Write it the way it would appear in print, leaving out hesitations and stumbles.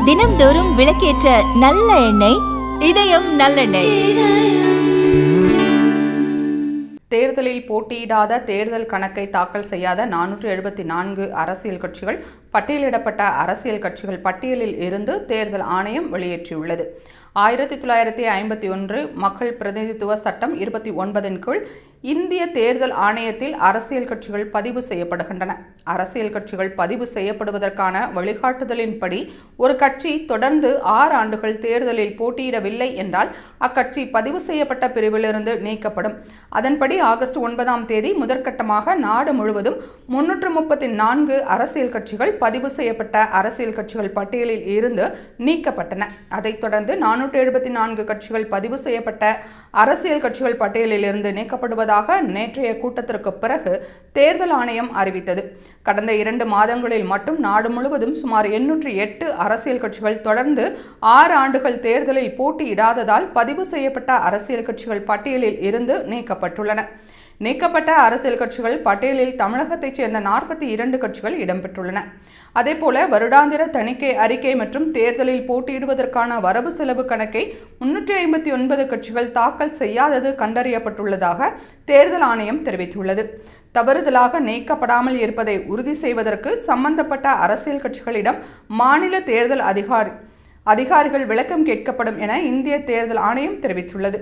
தினம்தோறும் விளக்கேற்ற நல்ல எண்ணெய் இதயம் நல்லெண்ணெய். தேர்தலில் போட்டியிடாத தேர்தல் கணக்கை தாக்கல் செய்யாத 474 அரசியல் கட்சிகள் பட்டியலிடப்பட்ட அரசியல் கட்சிகள் பட்டியலில் இருந்து தேர்தல் ஆணையம் வெளியேற்றியுள்ளது. 1951 மக்கள் பிரதிநிதித்துவ சட்டம் 29 கீழ் இந்திய தேர்தல் ஆணையத்தில் அரசியல் கட்சிகள் பதிவு செய்யப்படுகின்றன. அரசியல் கட்சிகள் பதிவு செய்யப்படுவதற்கான வழிகாட்டுதலின்படி ஒரு கட்சி தொடர்ந்து 6 ஆண்டுகள் தேர்தலில் போட்டியிடவில்லை என்றால் அக்கட்சி பதிவு செய்யப்பட்ட பிரிவிலிருந்து நீக்கப்படும். அதன்படி ஆகஸ்ட் 9ஆம் தேதி முதற்கட்டமாக நாடு முழுவதும் 334 அரசியல் கட்சிகள் பதிவு செய்யப்பட்ட அரசியல் கட்சிகள் பட்டியலில் இருந்து நீக்கப்பட்டன. அதைத் தொடர்ந்து 474 கட்சிகள் பதிவு செய்யப்பட்ட அரசியல் கட்சிகள் பட்டியலில் இருந்து நீக்கப்படுவதாக நேற்றைய கூட்டத்திற்கு பிறகு தேர்தல் ஆணையம் அறிவித்தது. கடந்த 2 மாதங்களில் மட்டும் நாடு முழுவதும் சுமார் 808 அரசியல் கட்சிகள் தொடர்ந்து 6 ஆண்டுகள் தேர்தலில் போட்டியிடாததால் பதிவு செய்யப்பட்ட அரசியல் கட்சிகள் பட்டியலில் இருந்து நீக்கப்பட்டுள்ளன. நீக்கப்பட்ட அரசியல் கட்சிகள் பட்டியலில் தமிழகத்தைச் சேர்ந்த 42 கட்சிகள் இடம்பெற்றுள்ளன. அதேபோல வருடாந்திர தணிக்கை அறிக்கை மற்றும் தேர்தலில் போட்டியிடுவதற்கான வரவு செலவு கணக்கை 359 கட்சிகள் தாக்கல் செய்யாதது கண்டறியப்பட்டுள்ளதாக தேர்தல் ஆணையம் தெரிவித்துள்ளது. தவறுதலாக நீக்கப்படாமல் இருப்பதை உறுதி செய்வதற்கு சம்பந்தப்பட்ட அரசியல் கட்சிகளிடம் மாநில தேர்தல் அதிகாரிகள் விளக்கம் கேட்கப்படும் என இந்திய தேர்தல் ஆணையம் தெரிவித்துள்ளது.